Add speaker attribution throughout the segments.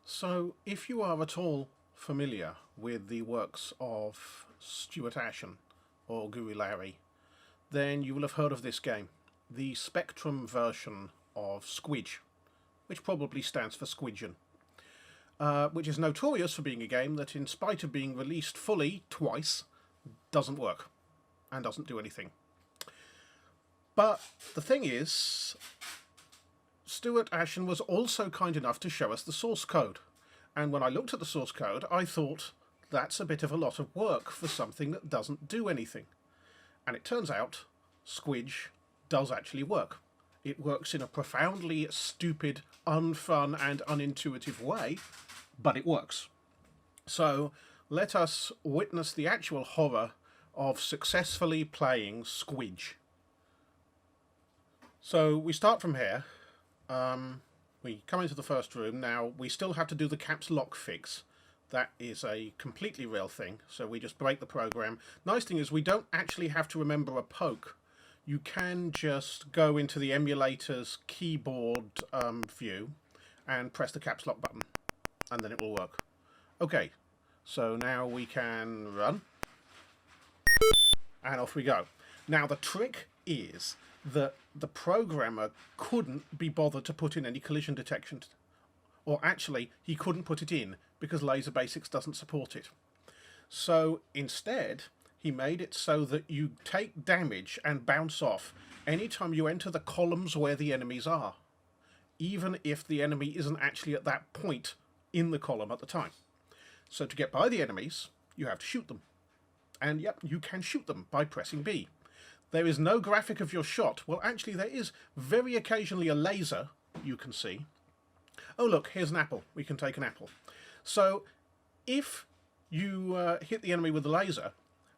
Speaker 1: So, if you are at all familiar with the works of Stuart Ashen or Guru Larry, then you will have heard of this game, the Spectrum version of SQUIJ, which probably stands for Squidgen, which is notorious for being a game that, in spite of being released fully twice, doesn't work and doesn't do anything. But the thing is, Stuart Ashen was also kind enough to show us the source code. And when I looked at the source code, I thought, that's a bit of a lot of work for something that doesn't do anything. And it turns out, SQUIJ does actually work. It works in a profoundly stupid, unfun and unintuitive way, but it works. So let us witness the actual horror of successfully playing SQUIJ. So we start from here. We come into the first room. Now, we still have to do the caps lock fix. That is a completely real thing, so we just break the program. Nice thing is we don't actually have to remember a poke. You can just go into the emulator's keyboard view and press the caps lock button, and then it will work. Okay, so now we can run, and off we go. Now, the trick is that the programmer couldn't be bothered to put in any collision detection. Or actually, he couldn't put it in because Laser Basics doesn't support it. So instead, he made it so that you take damage and bounce off anytime you enter the columns where the enemies are, even if the enemy isn't actually at that point in the column at the time. So to get by the enemies, you have to shoot them. And yep, you can shoot them by pressing B. There is no graphic of your shot. Well, actually, there is very occasionally a laser, you can see. Oh, look, here's an apple. We can take an apple. So if you hit the enemy with the laser,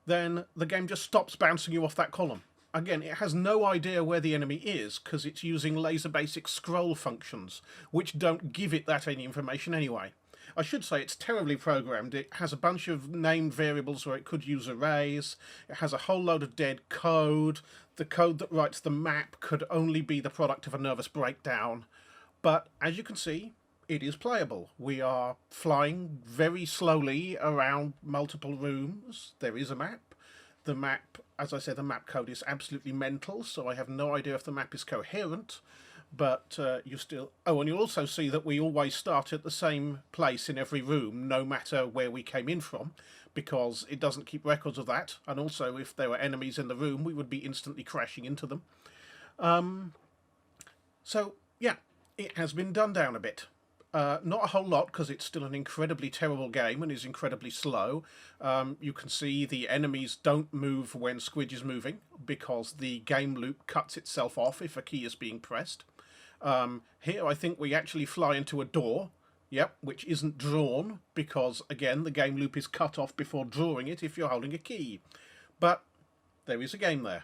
Speaker 1: then the game just stops bouncing you off that column. Again, it has no idea where the enemy is because it's using Laser Basic scroll functions, which don't give it that any information anyway. I should say it's terribly programmed. It has a bunch of named variables where it could use arrays. It has a whole load of dead code. The code that writes the map could only be the product of a nervous breakdown. But as you can see, it is playable. We are flying very slowly around multiple rooms. There is a map. The map, as I said, the map code is absolutely mental, so I have no idea if the map is coherent. But you still... Oh, and you'll also see that we always start at the same place in every room, no matter where we came in from, because it doesn't keep records of that. And also, if there were enemies in the room, we would be instantly crashing into them. So, yeah, it has been done down a bit. Not a whole lot, because it's still an incredibly terrible game and is incredibly slow. You can see the enemies don't move when SQUIJ is moving, because the game loop cuts itself off if a key is being pressed. Here I think we actually fly into a door, yep, which isn't drawn, because again the game loop is cut off before drawing it if you're holding a key. But there is a game there.